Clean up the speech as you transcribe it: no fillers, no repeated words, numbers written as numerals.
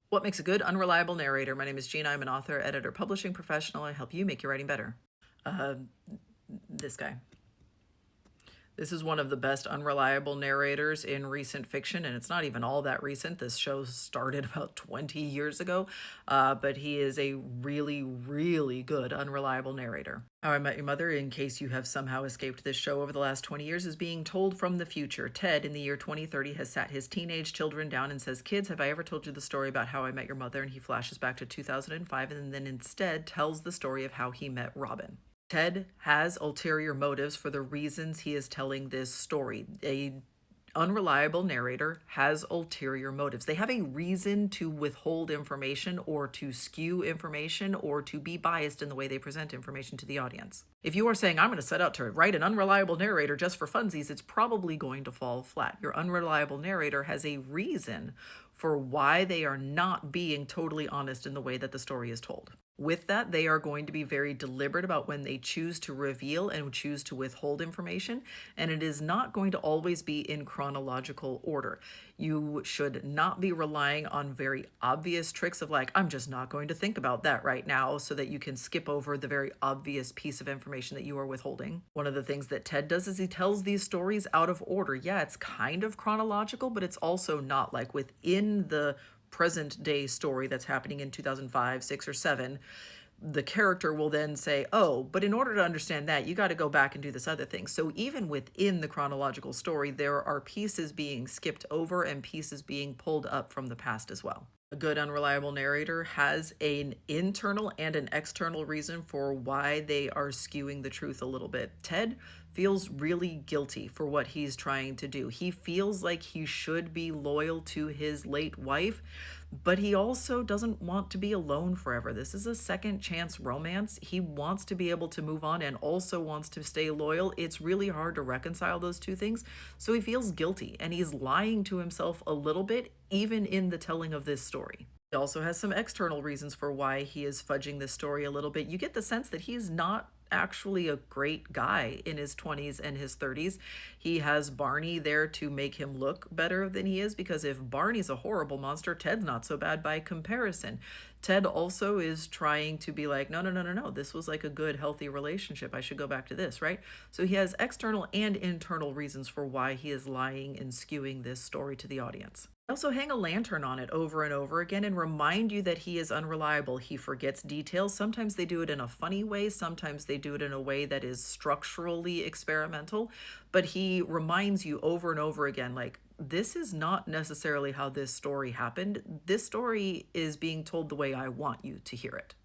What makes a good, unreliable narrator? My name is Gina. I'm an author, editor, publishing professional. I help you make your writing better. This guy. This is one of the best unreliable narrators in recent fiction, and it's not even all that recent. This show started about 20 years ago, but he is a really, really good unreliable narrator. How I Met Your Mother, in case you have somehow escaped this show over the last 20 years, is being told from the future. Ted, in the year 2030, has sat his teenage children down and says, "Kids, have I ever told you the story about how I met your mother?" And he flashes back to 2005 and then instead tells the story of how he met Robin. Ted has ulterior motives for the reasons he is telling this story. A unreliable narrator has ulterior motives. They have a reason to withhold information or to skew information or to be biased in the way they present information to the audience. If you are saying, "I'm going to set out to write an unreliable narrator just for funsies," it's probably going to fall flat. Your unreliable narrator has a reason for why they are not being totally honest in the way that the story is told. With that, they are going to be very deliberate about when they choose to reveal and choose to withhold information, and it is not going to always be in chronological order. You should not be relying on very obvious tricks of like, "I'm just not going to think about that right now," so that you can skip over the very obvious piece of information that you are withholding. One of the things that Ted does is he tells these stories out of order. Yeah, it's kind of chronological, but it's also not. Like within the present day story that's happening in 2005, 6, or 7, the character will then say, "Oh, but in order to understand that, you got to go back and do this other thing." So even within the chronological story, there are pieces being skipped over and pieces being pulled up from the past as well. A good unreliable narrator has an internal and an external reason for why they are skewing the truth a little bit. Ted feels really guilty for what he's trying to do. He feels like he should be loyal to his late wife, but he also doesn't want to be alone forever. This is a second chance romance. He wants to be able to move on and also wants to stay loyal. It's really hard to reconcile those two things. So he feels guilty and he's lying to himself a little bit, even in the telling of this story. He also has some external reasons for why he is fudging this story a little bit. You get the sense that he's not actually a great guy in his 20s and his 30s. He has Barney there to make him look better than he is, because if Barney's a horrible monster, Ted's not so bad by comparison. Ted also is trying to be like, "No, no, no, no, no. This was like a good, healthy relationship. I should go back to this," right? So he has external and internal reasons for why he is lying and skewing this story to the audience. Also, hang a lantern on it over and over again and remind you that he is unreliable. He forgets details. Sometimes they do it in a funny way. Sometimes they do it in a way that is structurally experimental. But he reminds you over and over again, like, this is not necessarily how this story happened. This story is being told the way I want you to hear it.